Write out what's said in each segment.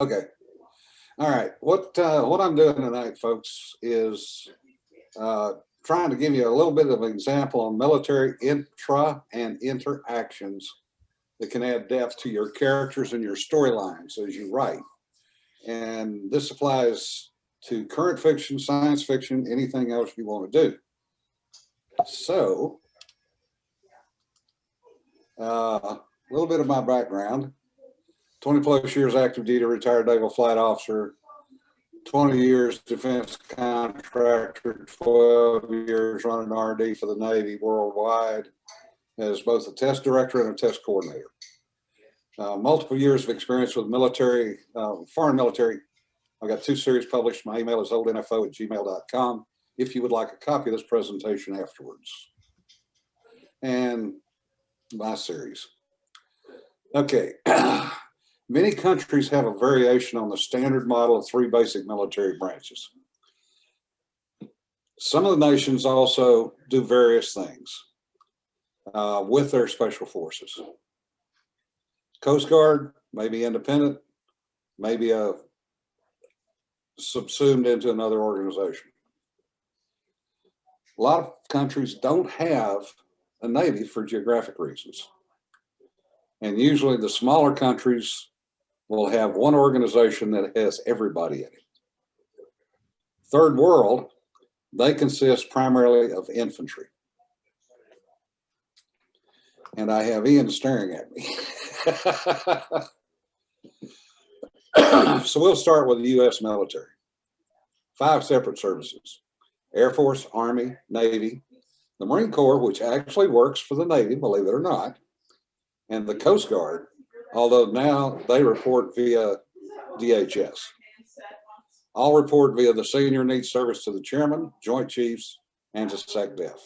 Okay. All right. What I'm doing tonight, folks, is trying to give you a little bit of an example on military intra and interactions that can add depth to your characters and your storylines as you write. And this applies to current fiction, science fiction, anything else you want to do. So, a little bit of my background. 20 plus years active duty, retired naval flight officer, 20 years defense contractor, 12 years running R&D for the Navy worldwide as both a test director and a test coordinator. Multiple years of experience with military, foreign military. I've got 2 series published. My email is oldnfo@gmail.com if you would like a copy of this presentation afterwards. And my series. Okay. Many countries have a variation on the standard model of 3 basic military branches. Some of the nations also do various things with their special forces. Coast Guard may be independent, maybe subsumed into another organization. A lot of countries don't have a Navy for geographic reasons. And usually the smaller countries will have one organization that has everybody in it. Third world, they consist primarily of infantry. And I have Ian staring at me. So we'll start with the U.S. military. 5 separate services: Air Force, Army, Navy, the Marine Corps, which actually works for the Navy, believe it or not, and the Coast Guard, although now they report via DHS. All report via the Senior Needs Service to the Chairman, Joint Chiefs, and to SecDef.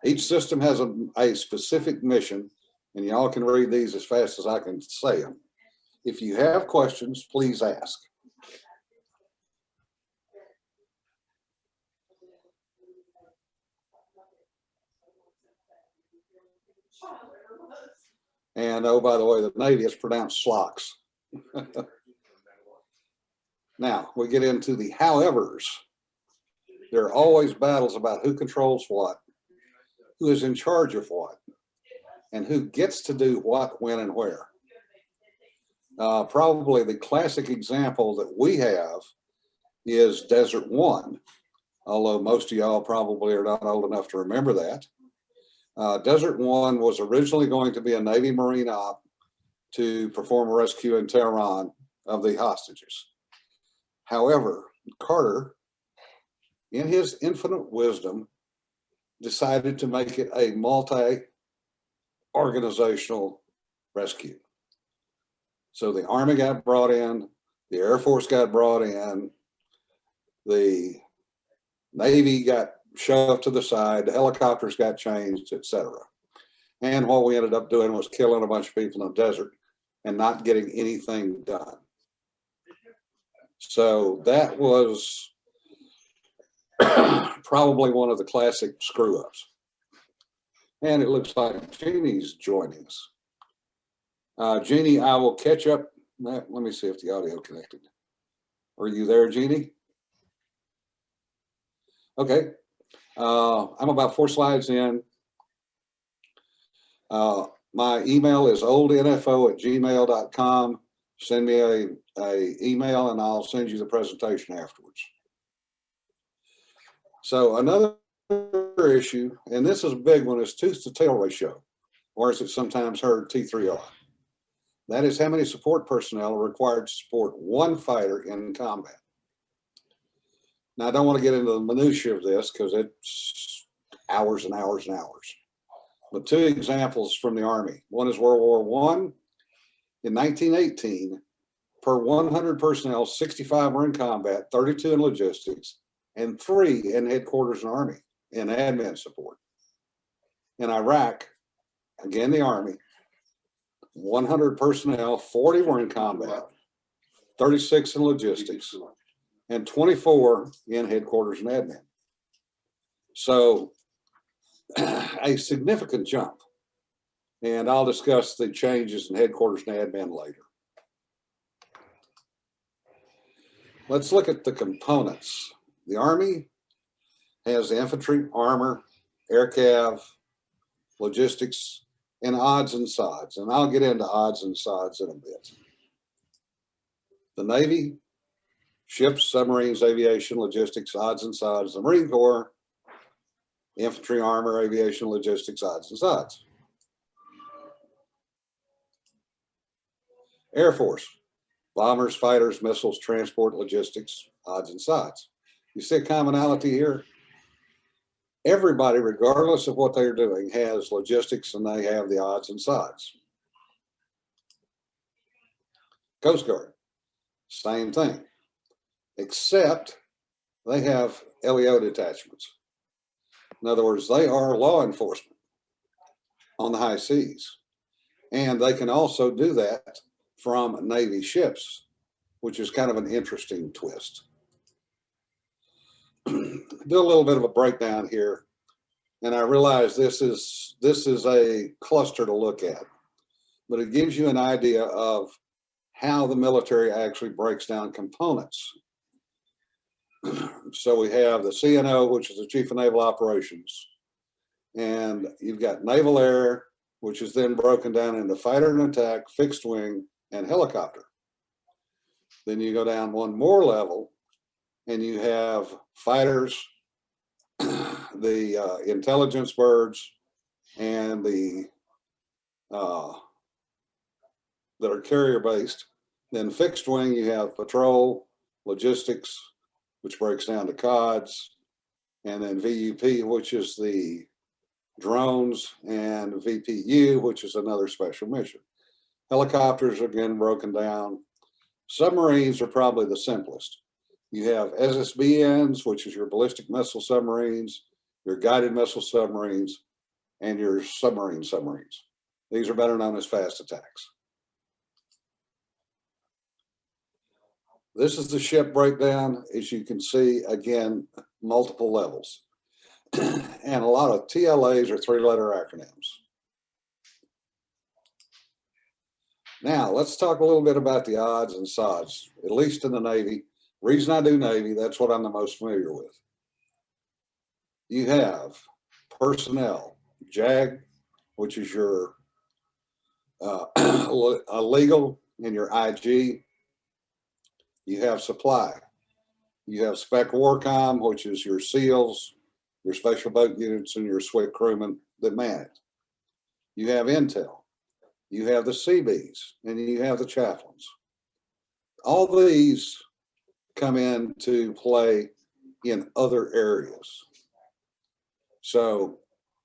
Each system has a specific mission, and y'all can read these as fast as I can say them. If you have questions, please ask. And oh, by the way, the Navy is pronounced slocks. Now we get into the howevers. There are always battles about who controls what, who is in charge of what, and who gets to do what, when, and where. Probably the classic example that we have is Desert One, although most of y'all probably are not old enough to remember that. Desert One was originally going to be a Navy Marine op to perform a rescue in Tehran of the hostages. However, Carter, in his infinite wisdom, decided to make it a multi-organizational rescue. So the Army got brought in, the Air Force got brought in, the Navy got shoved to the side, the helicopters got changed, etc. And what we ended up doing was killing a bunch of people in the desert and not getting anything done. So that was probably one of the classic screw-ups. And it looks like Jeannie's joining us. Jeannie, I will catch up. Let me see if the audio connected. Are you there, Jeannie? Okay. I'm about 4 slides in. My email is oldnfo@gmail.com. Send me a email and I'll send you the presentation afterwards. So another issue, and this is a big one, is tooth to tail ratio, or as it's sometimes heard, T3R. That is how many support personnel are required to support one fighter in combat. Now, I don't want to get into the minutiae of this because it's hours and hours and hours. But 2 examples from the Army. One is World War I. In 1918, per 100 personnel, 65 were in combat, 32 in logistics, and 3 in headquarters and Army in admin support. In Iraq, again, the Army, 100 personnel, 40 were in combat, 36 in logistics, and 24 in headquarters and admin. So a significant jump. And I'll discuss the changes in headquarters and admin later. Let's look at the components. The Army has infantry, armor, air cav, logistics, and odds and sods. And I'll get into odds and sods in a bit. The Navy, ships, submarines, aviation, logistics, odds and sods. The Marine Corps, infantry, armor, aviation, logistics, odds and sods. Air Force, bombers, fighters, missiles, transport, logistics, odds and sods. You see a commonality here? Everybody, regardless of what they're doing, has logistics and they have the odds and sods. Coast Guard, same thing, except they have LEO detachments. In other words, they are law enforcement on the high seas. And they can also do that from Navy ships, which is kind of an interesting twist. Do a little bit of a breakdown here. And I realize this is a cluster to look at, but it gives you an idea of how the military actually breaks down components. So we have the CNO, which is the Chief of Naval Operations, and you've got Naval Air, which is then broken down into fighter and attack, fixed wing, and helicopter. Then you go down one more level, and you have fighters, the intelligence birds, and the that are carrier based. Then fixed wing, you have patrol, logistics, which breaks down to CODs, and then VUP, which is the drones, and VPU, which is another special mission. Helicopters are again broken down. Submarines are probably the simplest. You have SSBNs, which is your ballistic missile submarines, your guided missile submarines, and your submarines. These are better known as fast attacks. This is the ship breakdown. As you can see, again, multiple levels. And a lot of TLAs or three-letter acronyms. Now, let's talk a little bit about the odds and sods, at least in the Navy. Reason I do Navy, that's what I'm the most familiar with. You have personnel, JAG, which is your legal and your IG. You have supply. You have spec warcom, which is your SEALs, your special boat units, and your SWIC crewmen that man it. You have intel. You have the CBs, and you have the chaplains. All these come into play in other areas. So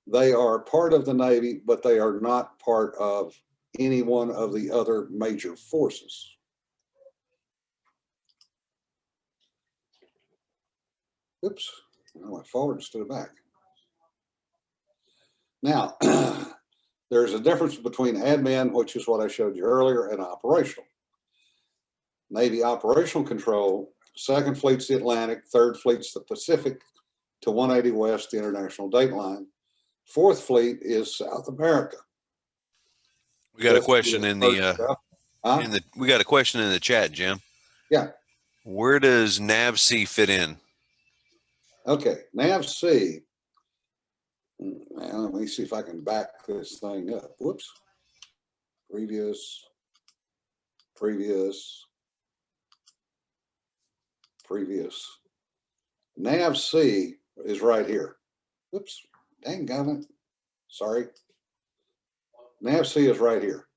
they are part of the Navy, but they are not part of any one of the other major forces. Oops, I went forward instead of back. Now, there's a difference between admin, which is what I showed you earlier, and operational. Navy operational control, 2nd Fleet's the Atlantic, 3rd Fleet's the Pacific to 180 West, the international date line. 4th Fleet is South America. We got a question in the we got a question in the chat, Jim. Yeah. Where does NAVC fit in? Okay, NAVC. Let me see if I can back this thing up. Whoops. Previous. NAVC is right here. Whoops. Dang gummit. Sorry. NAVC is right here.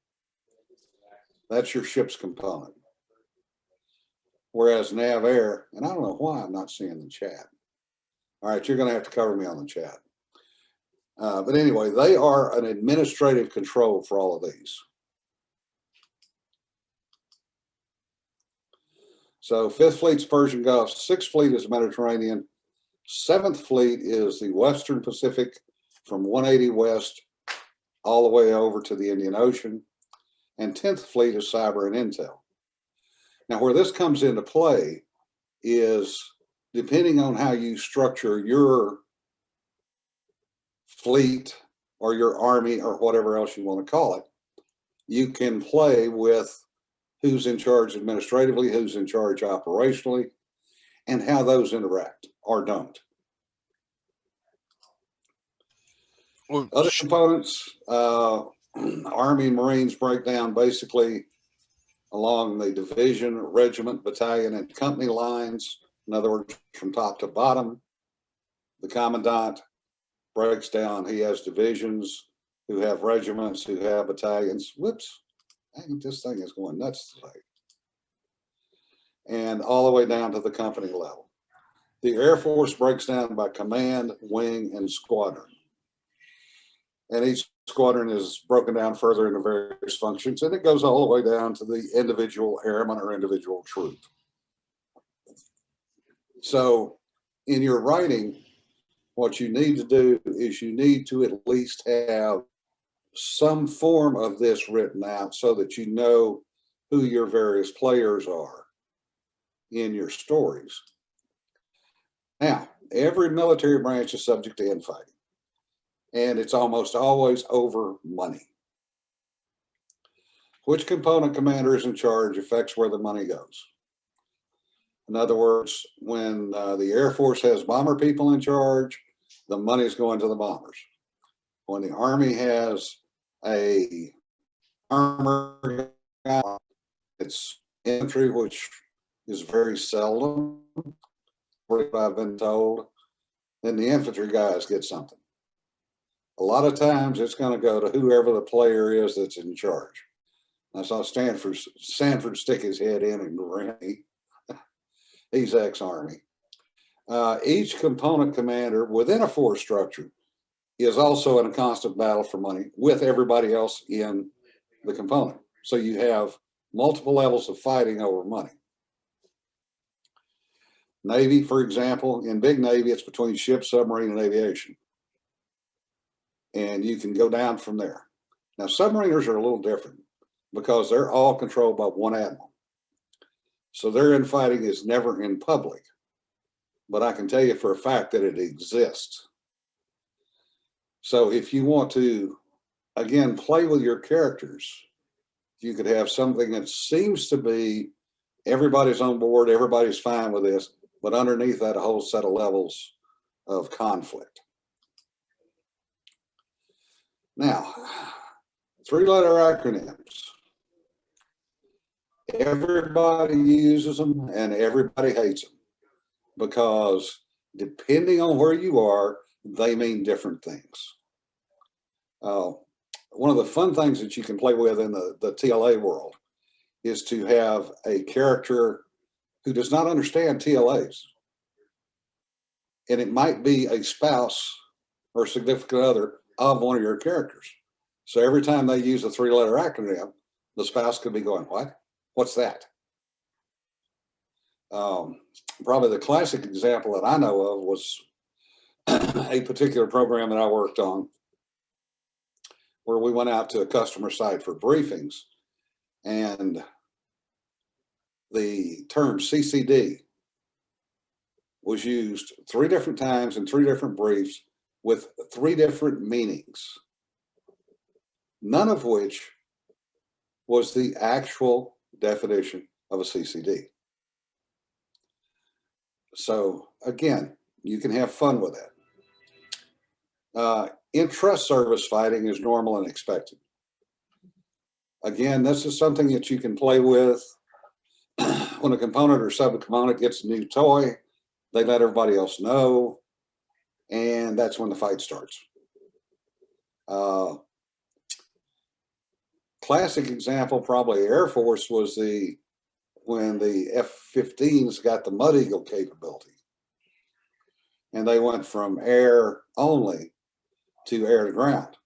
That's your ship's component. Whereas NAV Air, and I don't know why I'm not seeing the chat. All right, you're going to have to cover me on the chat. But anyway, they are an administrative control for all of these. So 5th Fleet's Persian Gulf, 6th Fleet is Mediterranean, 7th Fleet is the Western Pacific from 180 West all the way over to the Indian Ocean, and 10th Fleet is cyber and intel. Now, where this comes into play is depending on how you structure your fleet or your army or whatever else you want to call it. You can play with who's in charge administratively, who's in charge operationally, and how those interact or don't. Well, other components, Army and Marines break down basically along the division, regiment, battalion, and company lines. In other words, from top to bottom. The commandant breaks down. He has divisions who have regiments, who have battalions. Whoops, this thing is going nuts today. And all the way down to the company level. The Air Force breaks down by command, wing, and squadron. And each squadron is broken down further into various functions, and it goes all the way down to the individual airman or individual troop. So in your writing, what you need to do is you need to at least have some form of this written out so that you know who your various players are in your stories. Now, every military branch is subject to infighting, and it's almost always over money. Which component commander is in charge affects where the money goes. In other words, when the Air Force has bomber people in charge, the money is going to the bombers. When the Army has a armor guy, it's infantry, which is very seldom, what I've been told, then the infantry guys get something. A lot of times it's going to go to whoever the player is that's in charge. I saw Sanford stick his head in and grin. He's ex-Army. Each component commander within a force structure is also in a constant battle for money with everybody else in the component. So you have multiple levels of fighting over money. Navy, for example, in big Navy, it's between ship, submarine, and aviation. And you can go down from there. Now, submariners are a little different because they're all controlled by one admiral. So their infighting is never in public. But I can tell you for a fact that it exists. So if you want to, again, play with your characters, you could have something that seems to be everybody's on board, everybody's fine with this, but underneath that, a whole set of levels of conflict. Now, three-letter acronyms. Everybody uses them and everybody hates them because depending on where you are, they mean different things. One of the fun things that you can play with in the TLA world is to have a character who does not understand TLAs. And it might be a spouse or significant other of one of your characters. So every time they use a three-letter acronym, the spouse could be going, what? What's that? Probably the classic example that I know of was a particular program that I worked on where we went out to a customer site for briefings, and the term CCD was used 3 different times in 3 different briefs with 3 different meanings, none of which was the actual definition of a CCD. So again, you can have fun with that. Intrust service fighting is normal and expected. Again, this is something that you can play with. When a component or subcomponent gets a new toy, they let everybody else know, and that's when the fight starts. Classic example, probably Air Force, was when the F-15s got the Mud Eagle capability, and they went from air only to air to ground.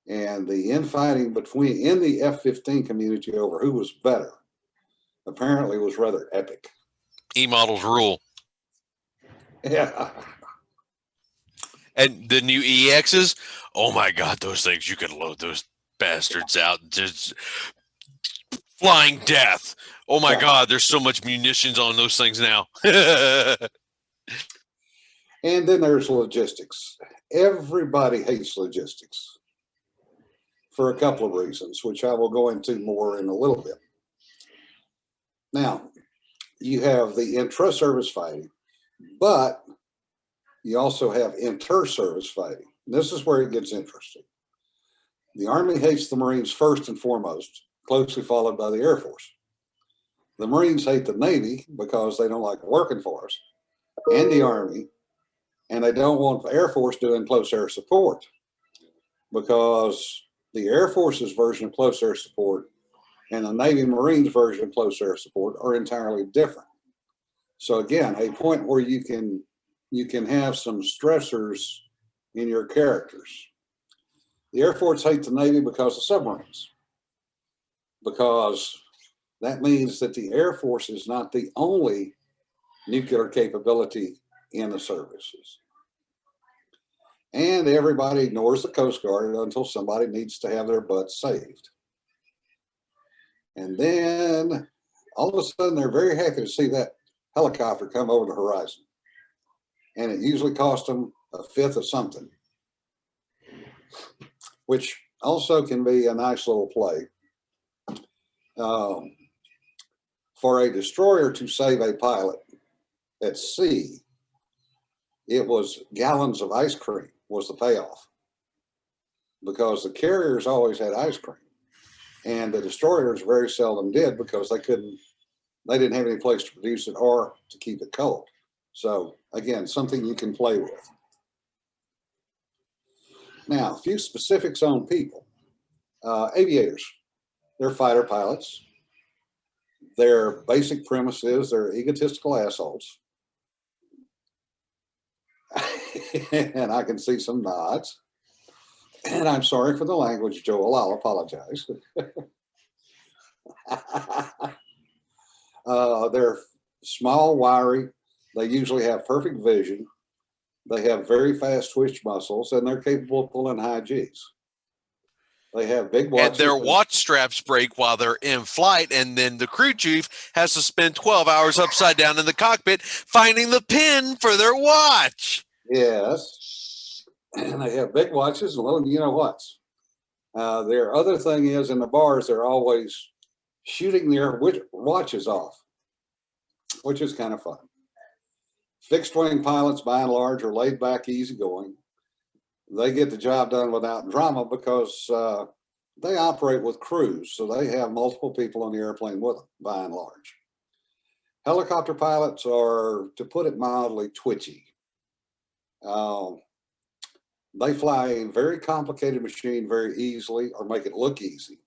And the infighting in the F-15 community over who was better apparently was rather epic. E-models rule. Yeah. And the new EXs, oh my God, those things, you can load those bastards out. Just flying death. Oh my God, there's so much munitions on those things now. And then there's logistics. Everybody hates logistics for a couple of reasons, which I will go into more in a little bit. Now, you have the intra-service fighting, but you also have inter-service fighting. This is where it gets interesting. The Army hates the Marines first and foremost, closely followed by the Air Force. The Marines hate the Navy because they don't like working for us, and the Army, and they don't want the Air Force doing close air support, because the Air Force's version of close air support and the Navy Marines version of close air support are entirely different. So again, a point where you can have some stressors in your characters. The Air Force hates the Navy because of submarines, because that means that the Air Force is not the only nuclear capability in the services. And everybody ignores the Coast Guard until somebody needs to have their butt saved. And then all of a sudden they're very happy to see that helicopter come over the horizon. And it usually costs them a fifth of something, which also can be a nice little play. For a destroyer to save a pilot at sea, it was gallons of ice cream was the payoff, because the carriers always had ice cream and the destroyers very seldom did, because they didn't have any place to produce it or to keep it cold. So again, something you can play with. Now, a few specifics on people. Aviators, they're fighter pilots. Their basic premise is they're egotistical assholes. And I can see some nods. And I'm sorry for the language, Joel. I'll apologize. They're small, wiry. They usually have perfect vision. They have very fast twitch muscles, and they're capable of pulling high Gs. They have big watches. And their watch straps break while they're in flight, and then the crew chief has to spend 12 hours upside down in the cockpit finding the pin for their watch. Yes. And they have big watches and little you-know-whats. Their other thing is, in the bars, they're always shooting their watches off, which is kind of fun. Fixed-wing pilots, by and large, are laid-back, easygoing. They get the job done without drama because they operate with crews, so they have multiple people on the airplane with them, by and large. Helicopter pilots are, to put it mildly, twitchy. They fly a very complicated machine very easily, or make it look easy.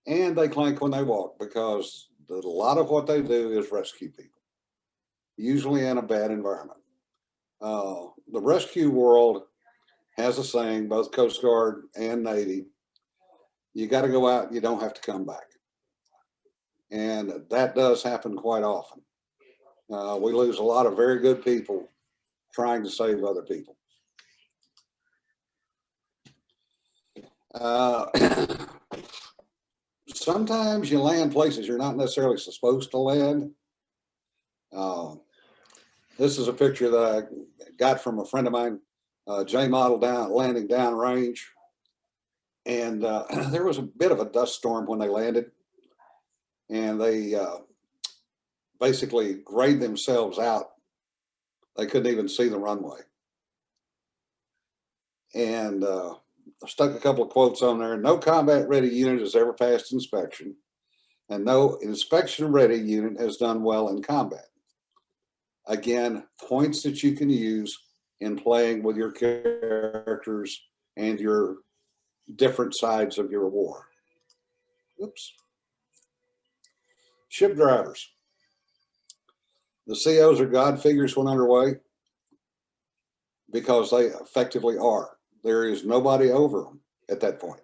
And they clank when they walk, because a lot of what they do is rescue people, usually in a bad environment. The rescue world has a saying, both Coast Guard and Navy: you got to go out, you don't have to come back. And that does happen quite often. We lose a lot of very good people trying to save other people. Sometimes you land places you're not necessarily supposed to land. This is a picture that I got from a friend of mine, J model landing downrange. And there was a bit of a dust storm when they landed. And they basically grayed themselves out. They couldn't even see the runway. And I stuck a couple of quotes on there. No combat ready unit has ever passed inspection, and no inspection ready unit has done well in combat. Again, points that you can use in playing with your characters and your different sides of your war. Oops. Ship drivers. The COs are God figures when underway, because they effectively are. There is nobody over them at that point.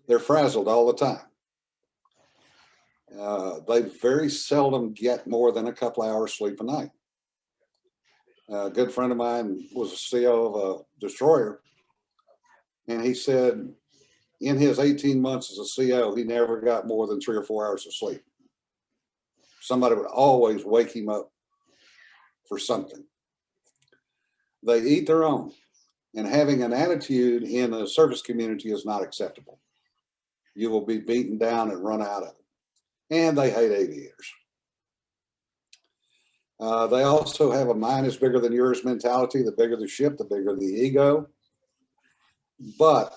They're frazzled all the time. They very seldom get more than a couple hours sleep a night. A good friend of mine was a CO of a destroyer, and he said in his 18 months as a CO, he never got more than 3 or 4 hours of sleep. Somebody would always wake him up for something. They eat their own, and having an attitude in the service community is not acceptable. You will be beaten down and run out of it. And they hate aviators. They also have a mine is bigger than yours mentality. The bigger the ship, the bigger the ego. But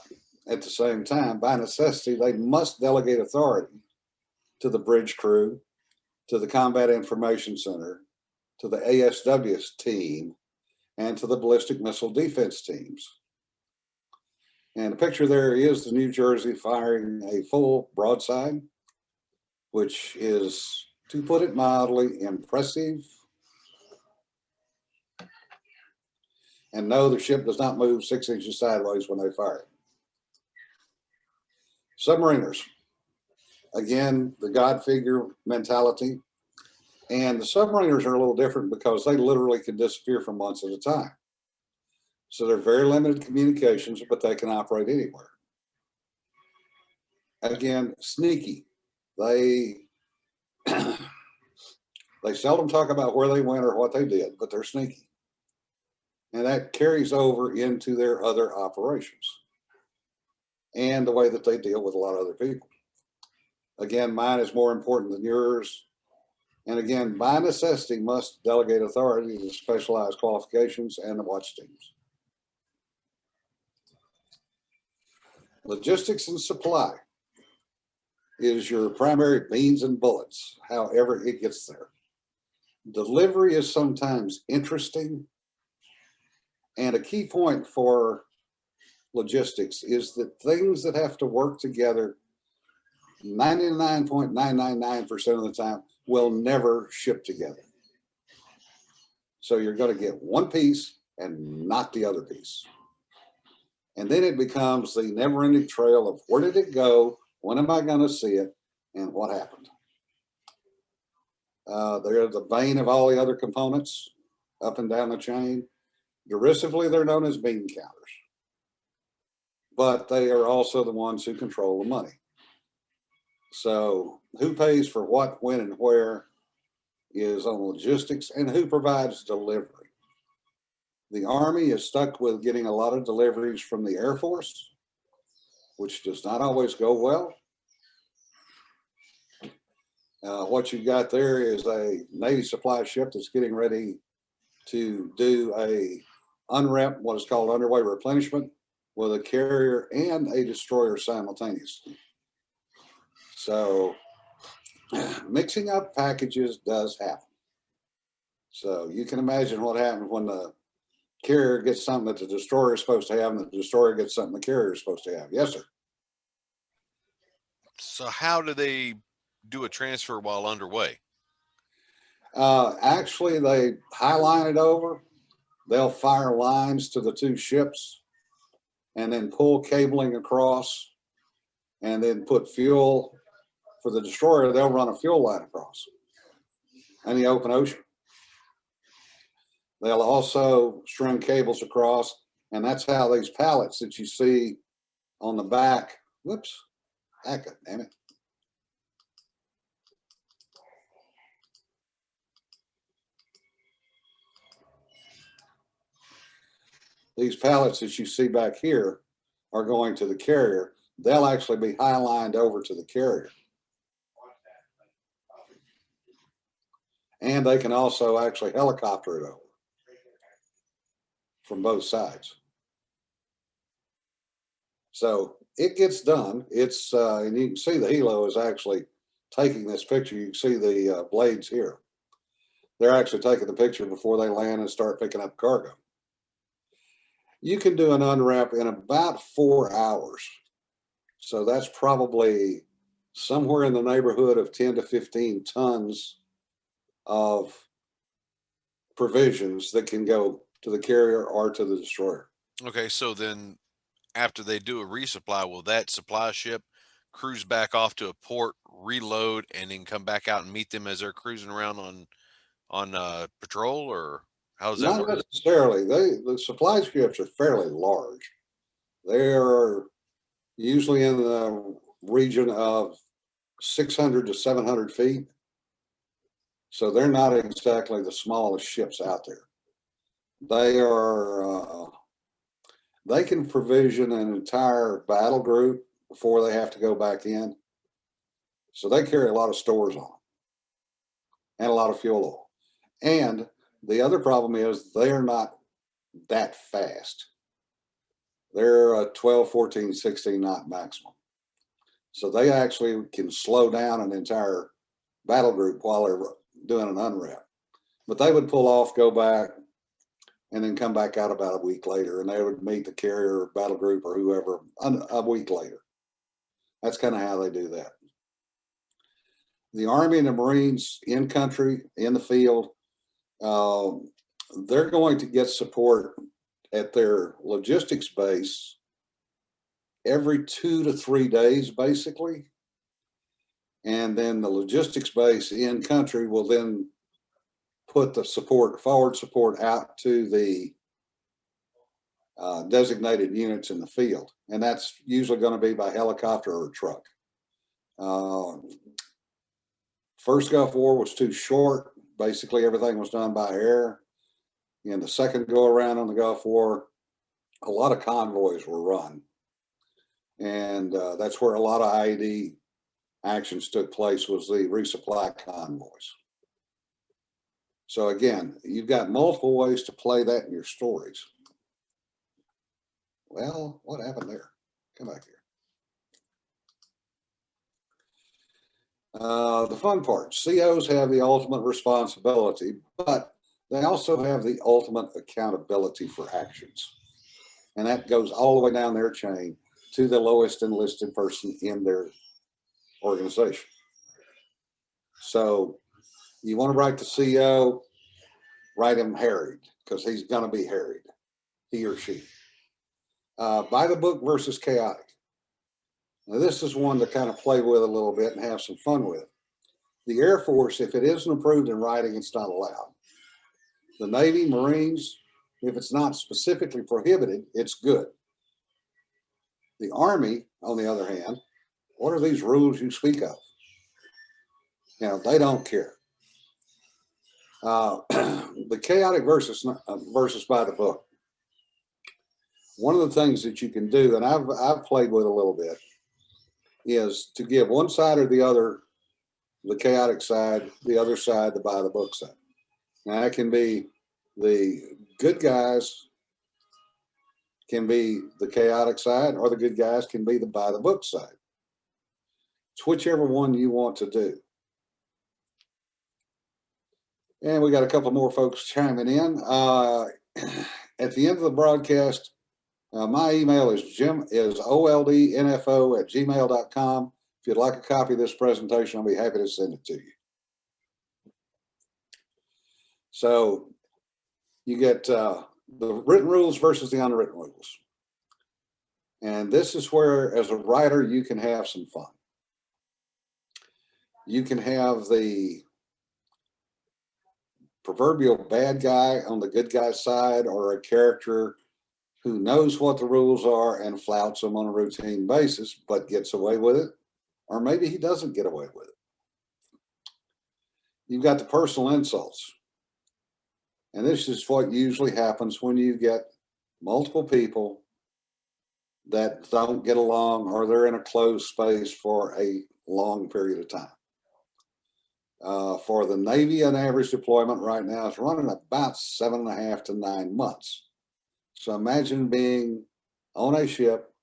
at the same time, by necessity, they must delegate authority to the bridge crew, to the Combat Information Center, to the ASW's team, and to the ballistic missile defense teams. And the picture there is the New Jersey firing a full broadside, which is, to put it mildly, impressive. And no, the ship does not move 6 inches sideways when they fire it. Submariners, again, the God figure mentality. And the submariners are a little different because they literally can disappear for months at a time. So they're very limited communications, but they can operate anywhere. Again, sneaky. They they seldom talk about where they went or what they did, but they're sneaky. And that carries over into their other operations and the way that they deal with a lot of other people. Again, mine is more important than yours. And again, by necessity, must delegate authority to specialized qualifications and the watch teams. Logistics and supply is your primary beans and bullets, however it gets there. Delivery is sometimes interesting. And a key point for logistics is that things that have to work together 99.999% of the time will never ship together. So you're going to get one piece and not the other piece. And then it becomes the never-ending trail of where did it go, when am I going to see it, and what happened. They're the bane of all the other components up and down the chain. Derisively, they're known as bean counters, but they are also the ones who control the money. So who pays for what, when, and where is on logistics, and who provides delivery. The Army is stuck with getting a lot of deliveries from the Air Force, which does not always go well. What you've got there is a Navy supply ship that's getting ready to do a unrep, what is called underway replenishment, with a carrier and a destroyer simultaneously. So mixing up packages does happen. So you can imagine what happens when the carrier gets something that the destroyer is supposed to have and the destroyer gets something the carrier is supposed to have. Yes, sir. So how do they do a transfer while underway? Actually, they highline it over. They'll fire lines to the two ships and then pull cabling across and then put fuel. For the destroyer, they'll run a fuel line across in the open ocean. They'll also string cables across, and that's how these pallets that you see on the back, whoops, damn it. These pallets that you see back here are going to the carrier. They'll actually be highlined over to the carrier. And they can also actually helicopter it over from both sides. So it gets done. It's and you can see the helo is actually taking this picture. You can see the blades here. They're actually taking the picture before they land and start picking up cargo. You can do an unwrap in about 4 hours. So that's probably somewhere in the neighborhood of 10 to 15 tons of provisions that can go to the carrier or to the destroyer. Okay, so then after they do a resupply, will that supply ship cruise back off to a port, reload, and then come back out and meet them as they're cruising around on patrol, or how does that Not work? necessarily. The supply ships are fairly large. They're usually in the region of 600 to 700 feet. So they're not exactly the smallest ships out there. They are, they can provision an entire battle group before they have to go back in. So they carry a lot of stores on them and a lot of fuel oil. And the other problem is they're not that fast. They're a 12, 14, 16 knot maximum. So they actually can slow down an entire battle group while they're doing an unwrap. But they would pull off, go back, and then come back out about a week later, and they would meet the carrier or battle group or whoever a week later. That's kind of how they do that. The Army and the Marines in country, in the field, they're going to get support at their logistics base every 2 to 3 days, basically. And then the logistics base in country will then put the support, forward support, out to the designated units in the field. And that's usually going to be by helicopter or truck. First Gulf War was too short. Basically, everything was done by air. In the second go around on the Gulf War, a lot of convoys were run. And that's where a lot of IED actions took place, was the resupply convoys. So again, you've got multiple ways to play that in your stories. Well, what happened there? Come back here. The fun part, COs have the ultimate responsibility, but they also have the ultimate accountability for actions. And that goes all the way down their chain to the lowest enlisted person in their organization. So you want to write the CO, write him harried, because he's going to be harried, he or she. By the book versus chaotic. Now, this is one to kind of play with a little bit and have some fun with. The Air Force, if it isn't approved in writing, it's not allowed. The Navy, Marines, if it's not specifically prohibited, it's good. The Army, on the other hand, what are these rules you speak of? You know, they don't care. The chaotic versus by the book. One of the things that you can do, and I've played with a little bit, is to give one side or the other, the chaotic side, the other side, the by the book side. Now, that can be the good guys can be the chaotic side, or the good guys can be the by the book side. It's whichever one you want to do. And we got a couple more folks chiming in. At the end of the broadcast, my email is oldnfo@gmail.com. If you'd like a copy of this presentation, I'll be happy to send it to you. So you get the written rules versus the unwritten rules. And this is where, as a writer, you can have some fun. You can have the proverbial bad guy on the good guy side, or a character who knows what the rules are and flouts them on a routine basis, but gets away with it. Or maybe he doesn't get away with it. You've got the personal insults. And this is what usually happens when you get multiple people that don't get along, or they're in a closed space for a long period of time. For the Navy, an average deployment right now is running about 7.5 to 9 months. So imagine being on a ship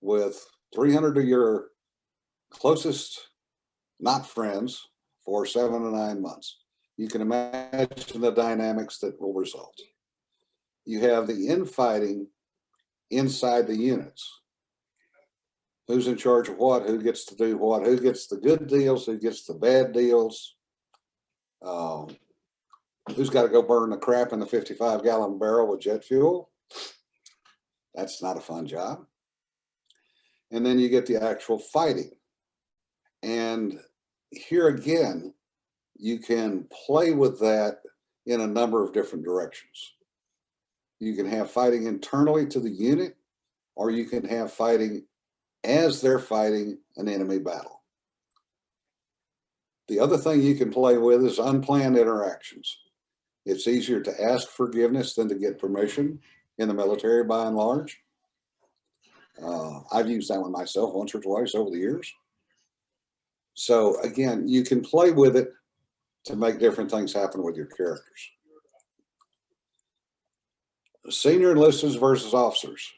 with 300 of your closest not friends for 7 to 9 months. You can imagine the dynamics that will result. You have the infighting inside the units. Who's in charge of what? Who gets to do what? Who gets the good deals? Who gets the bad deals? Who's got to go burn the crap in the 55-gallon barrel with jet fuel? That's not a fun job. And then you get the actual fighting. And here again, you can play with that in a number of different directions. You can have fighting internally to the unit, or you can have fighting as they're fighting an enemy battle. The other thing you can play with is unplanned interactions. It's easier to ask forgiveness than to get permission in the military by and large. I've used that one myself once or twice over the years. So again, you can play with it to make different things happen with your characters. Senior enlisteds versus officers.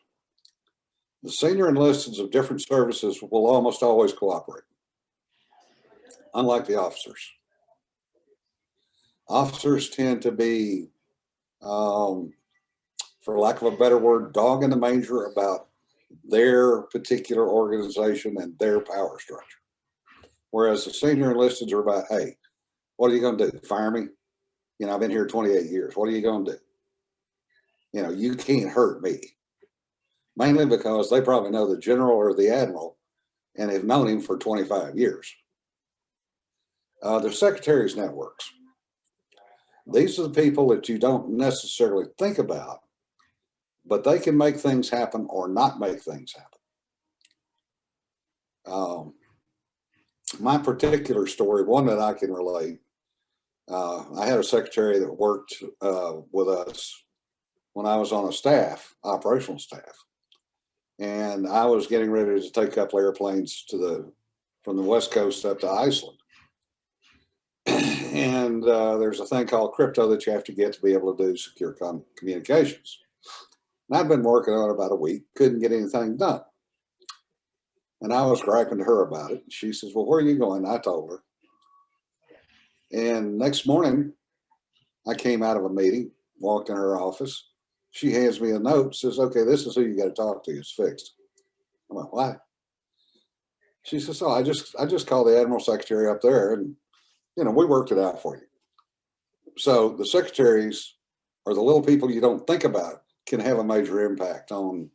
The senior enlisteds of different services will almost always cooperate, unlike the officers. Officers tend to be, for lack of a better word, dog in the manger about their particular organization and their power structure. Whereas the senior enlisteds are about, hey, what are you going to do? Fire me? You know, I've been here 28 years. What are you going to do? You know, you can't hurt me. Mainly because they probably know the general or the admiral and have known him for 25 years. The secretaries networks. These are the people that you don't necessarily think about, but they can make things happen or not make things happen. My particular story, one that I can relate, I had a secretary that worked with us when I was on a staff, operational staff. And I was getting ready to take a couple airplanes from the West Coast up to Iceland. And there's a thing called crypto that you have to get to be able to do secure communications. And I'd been working on it about a week, couldn't get anything done. And I was griping to her about it. She says, well, where are you going? I told her. And next morning, I came out of a meeting, walked in her office. She hands me a note, says, okay, this is who you got to talk to. It's fixed. I went, why? She says, oh, I just called the Admiral Secretary up there and, you know, we worked it out for you. So the secretaries are the little people you don't think about can have a major impact on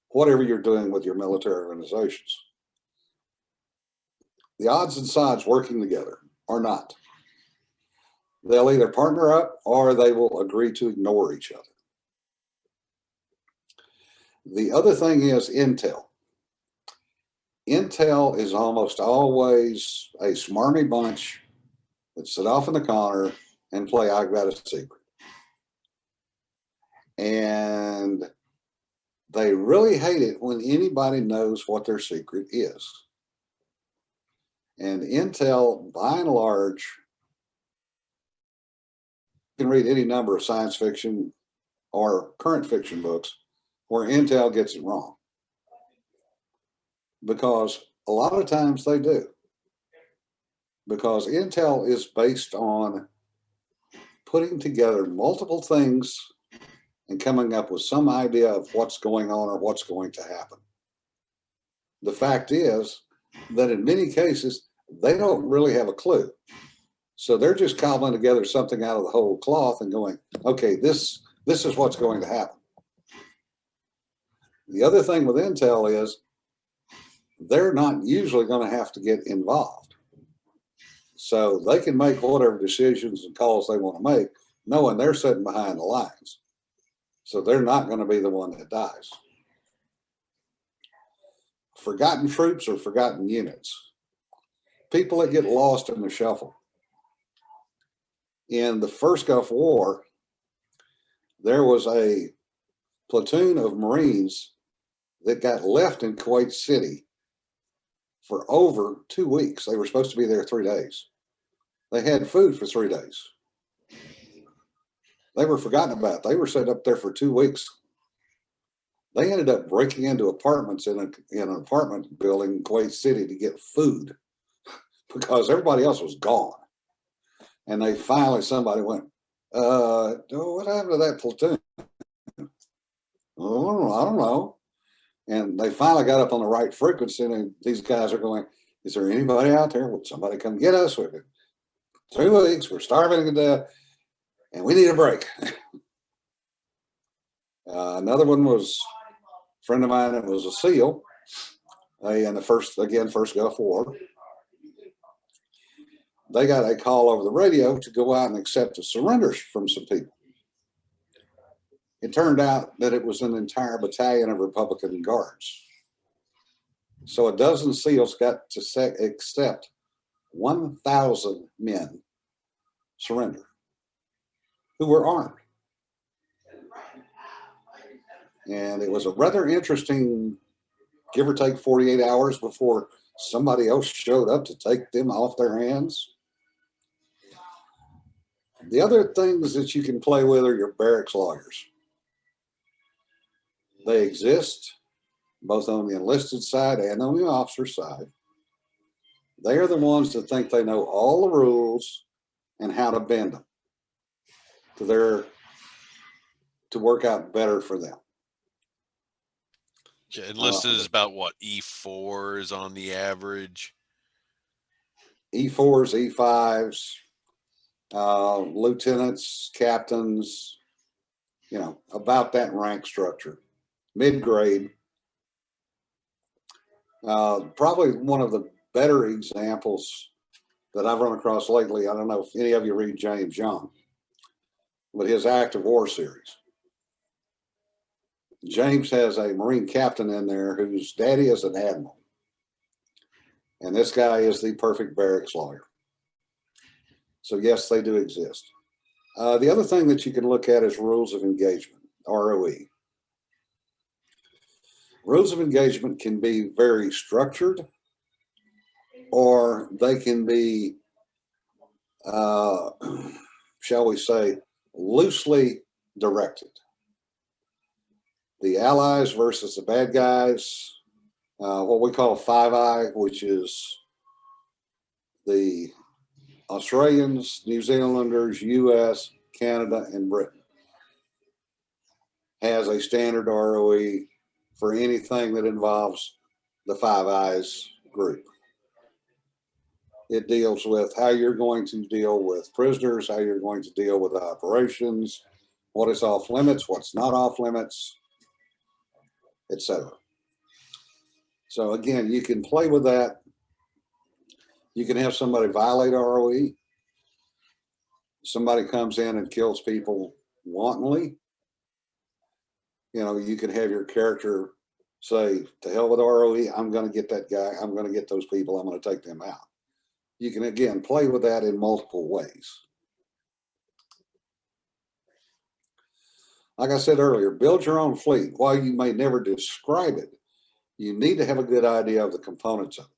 whatever you're doing with your military organizations. The odds and sides working together are not. They'll either partner up or they will agree to ignore each other. The other thing is intel. Intel is almost always a smarmy bunch that sit off in the corner and play I've got a secret. And they really hate it when anybody knows what their secret is. And intel, by and large, you can read any number of science fiction or current fiction books where intel gets it wrong. Because a lot of times they do. Because intel is based on putting together multiple things and coming up with some idea of what's going on or what's going to happen. The fact is that in many cases, they don't really have a clue. So they're just cobbling together something out of the whole cloth and going, okay, this is what's going to happen. The other thing with intel is they're not usually going to have to get involved. So they can make whatever decisions and calls they want to make, knowing they're sitting behind the lines. So they're not going to be the one that dies. Forgotten troops or forgotten units. People that get lost in the shuffle. In the first Gulf War, there was a platoon of Marines that got left in Kuwait City for over 2 weeks. They were supposed to be there 3 days. They had food for 3 days. They were forgotten about. They were set up there for 2 weeks. They ended up breaking into apartments in an apartment building in Kuwait City to get food because everybody else was gone. And they finally, somebody went, what happened to that platoon? Oh, I don't know. And they finally got up on the right frequency, and these guys are going, is there anybody out there? Would somebody come get us? We've been 2 weeks, we're starving to death, and we need a break. Another one was a friend of mine that was a SEAL in the first Gulf War. They got a call over the radio to go out and accept the surrenders from some people. It turned out that it was an entire battalion of Republican Guards. So a dozen SEALs got to accept 1,000 men surrender who were armed. And it was a rather interesting, give or take 48 hours before somebody else showed up to take them off their hands. The other things that you can play with are your barracks lawyers. They exist both on the enlisted side and on the officer side. They are the ones that think they know all the rules and how to bend them to work out better for them. Enlisted is about what, E4s on the average? E4s, E5s, lieutenants, captains, about that rank structure, mid-grade. Probably one of the better examples that I've run across lately, I don't know if any of you read James Young, but his Act of War series. James has a Marine captain in there whose daddy is an admiral. And this guy is the perfect barracks lawyer. So yes, they do exist. The other thing that you can look at is rules of engagement, ROE. Rules of engagement can be very structured, or they can be, shall we say, loosely directed. The allies versus the bad guys, what we call Five Eye, which is the Australians, New Zealanders, US, Canada, and Britain, has a standard ROE for anything that involves the Five Eyes group. It deals with how you're going to deal with prisoners, how you're going to deal with operations, what is off limits, what's not off limits, etc. So again, you can play with that. You can have somebody violate ROE. Somebody comes in and kills people wantonly. You can have your character say, to hell with ROE, I'm going to get that guy, I'm going to get those people, I'm going to take them out. You can, again, play with that in multiple ways. Like I said earlier, build your own fleet. While you may never describe it, you need to have a good idea of the components of it.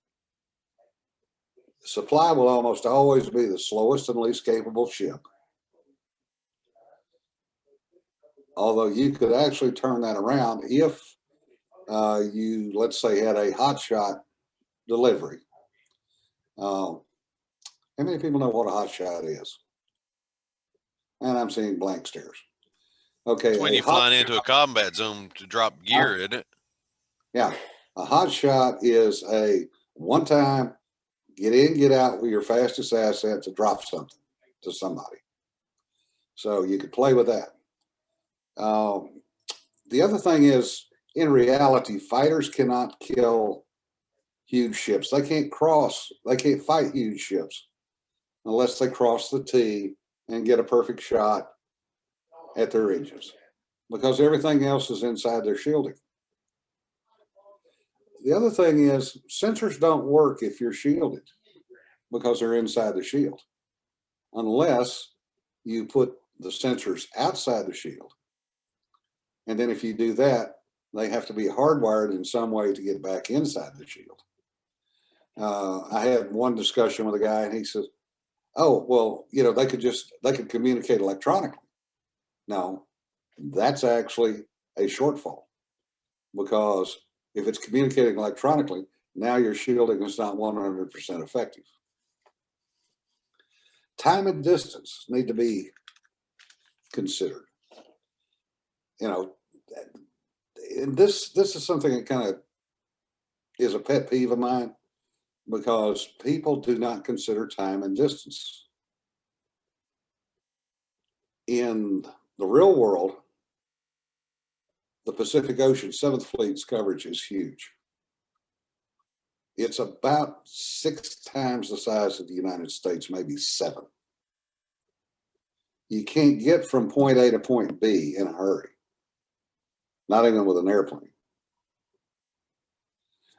Supply will almost always be the slowest and least capable ship. Although you could actually turn that around if you, let's say, had a hotshot delivery. How many people know what a hotshot is? And I'm seeing blank stares. Okay. It's when you're flying into a combat zone to drop gear, isn't it? Yeah. A hotshot is a one-time get in, get out with your fastest asset to drop something to somebody. So you could play with that. The other thing is, in reality, fighters cannot kill huge ships. They can't fight huge ships unless they cross the T and get a perfect shot at their engines, because everything else is inside their shielding. The other thing is, sensors don't work if you're shielded because they're inside the shield, unless you put the sensors outside the shield. And then if you do that, they have to be hardwired in some way to get back inside the shield. I had one discussion with a guy, and he says, oh, well, they could communicate electronically. No, that's actually a shortfall, because if it's communicating electronically, now your shielding is not 100% effective. Time and distance need to be considered. And this is something that kind of is a pet peeve of mine, because people do not consider time and distance. In the real world, the Pacific Ocean 7th Fleet's coverage is huge. It's about 6 times the size of the United States, maybe 7. You can't get from point A to point B in a hurry, not even with an airplane.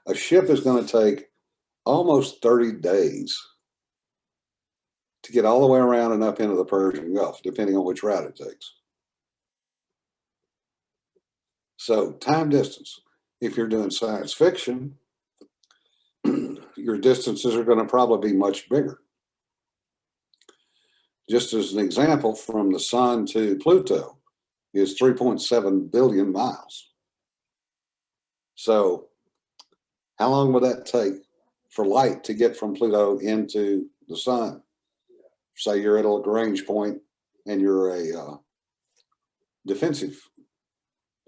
A ship is going to take almost 30 days to get all the way around and up into the Persian Gulf, depending on which route it takes. So time distance. If you're doing science fiction, your distances are going to probably be much bigger. Just as an example, from the sun to Pluto is 3.7 billion miles. So how long would that take for light to get from Pluto into the sun? Say you're at a Lagrange point and you're a defensive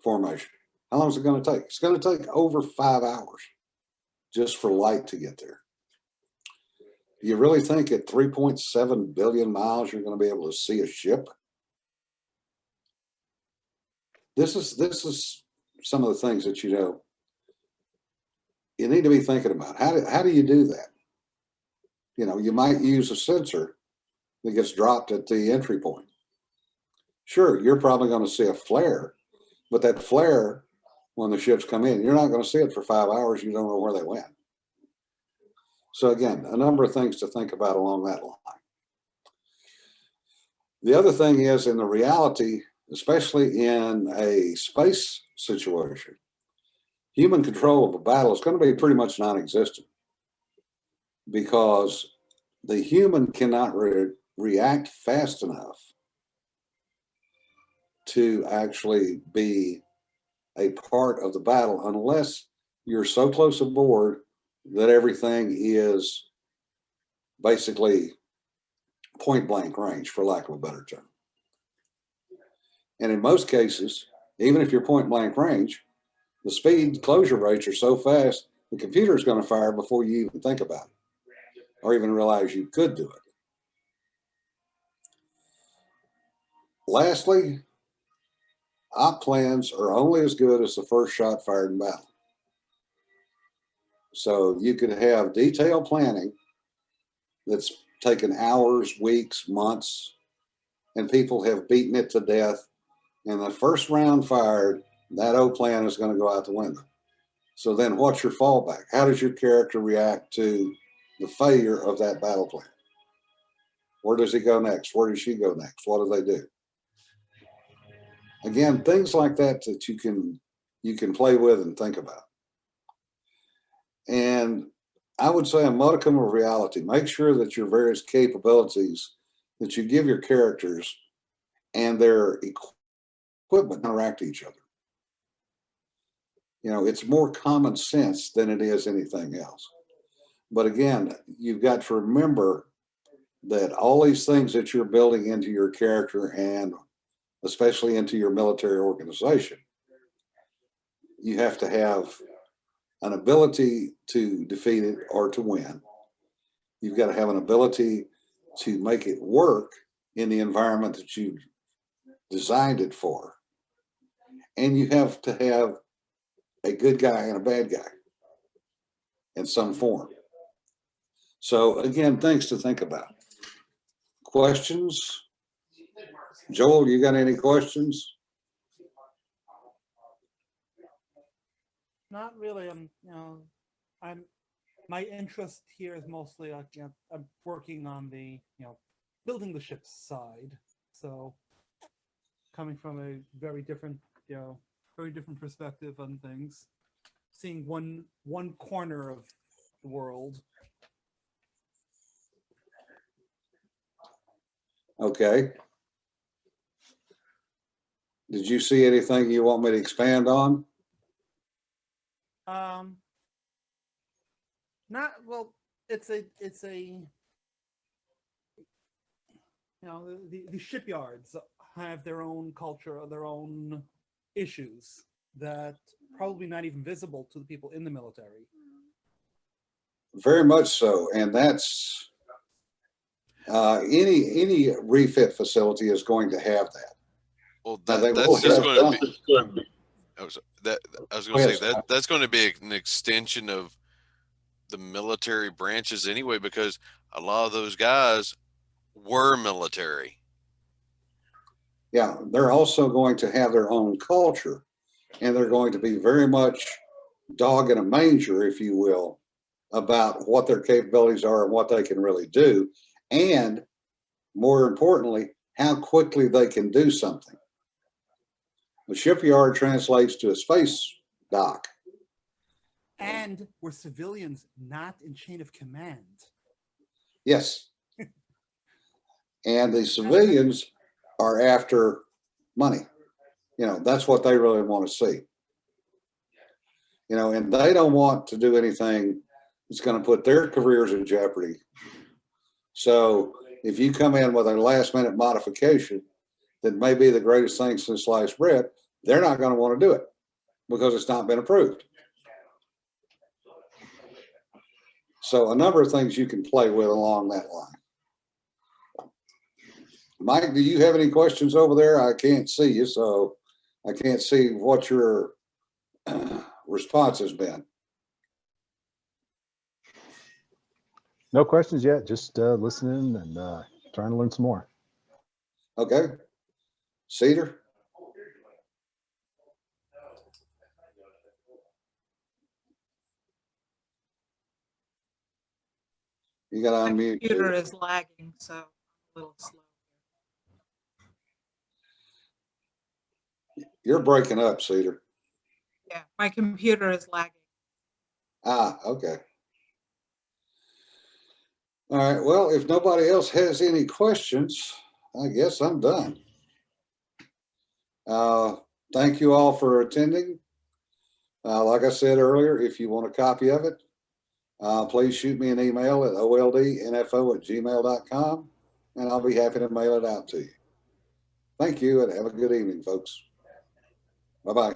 formation. How long is it going to take? It's going to take over 5 hours just for light to get there. Do you really think at 3.7 billion miles you're going to be able to see a ship? This is some of the things that you need to be thinking about. How do you do that? You might use a sensor that gets dropped at the entry point. Sure, you're probably going to see a flare, but that flare, when the ships come in, you're not going to see it for 5 hours. You don't know where they went. So again, a number of things to think about along that line. The other thing is, in the reality, especially in a space situation, human control of a battle is going to be pretty much non-existent, because the human cannot react fast enough to actually be a part of the battle unless you're so close aboard that everything is basically point blank range, for lack of a better term. And in most cases, even if you're point blank range, the speed closure rates are so fast, the computer is going to fire before you even think about it or even realize you could do it. Lastly, op plans are only as good as the first shot fired in battle. So you could have detailed planning that's taken hours, weeks, months, and people have beaten it to death. And the first round fired, that O plan is going to go out the window. So then what's your fallback? How does your character react to the failure of that battle plan? Where does he go next? Where does she go next? What do they do? Again, things like that that you can play with and think about. And I would say a modicum of reality. Make sure that your various capabilities that you give your characters and their equipment interact with each other. It's more common sense than it is anything else. But again, you've got to remember that all these things that you're building into your character, and especially into your military organization, you have to have an ability to defeat it or to win. You've got to have an ability to make it work in the environment that you designed it for. And you have to have a good guy and a bad guy in some form. So again, things to think about. Questions? Joel, you got any questions? Not really. My interest here is mostly I'm working on the building the ship's side. So coming from a very different perspective on things, seeing one corner of the world. Okay. Did you see anything you want me to expand on? Not well. It's a the shipyards have their own culture, their own issues that probably not even visible to the people in the military. Very much so, and that's any refit facility is going to have that. Well, They that's will just have going to some- be. I was going to say that's going to be an extension of the military branches anyway, because a lot of those guys were military. Yeah, they're also going to have their own culture, and they're going to be very much dog in a manger, if you will, about what their capabilities are and what they can really do. And more importantly, how quickly they can do something. The shipyard translates to a space dock. And we're civilians, not in chain of command. Yes. And the civilians are after money. You know, that's what they really want to see. You know, and they don't want to do anything that's going to put their careers in jeopardy. So if you come in with a last minute modification that may be the greatest thing since sliced bread, they're not going to want to do it because it's not been approved. So a number of things you can play with along that line. Mike, do you have any questions over there? I can't see you, so I can't see what your response has been. No questions yet, just listening and trying to learn some more. Okay. Cedar? You got to My unmute. computer Cedar. is lagging, so I'm a little slow. You're breaking up, Cedar. Yeah, my computer is lagging. Ah, okay. All right. Well, if nobody else has any questions, I guess I'm done. Thank you all for attending. Like I said earlier, if you want a copy of it, please shoot me an email at oldnfo@gmail.com, and I'll be happy to mail it out to you. Thank you, and have a good evening, folks. Bye-bye.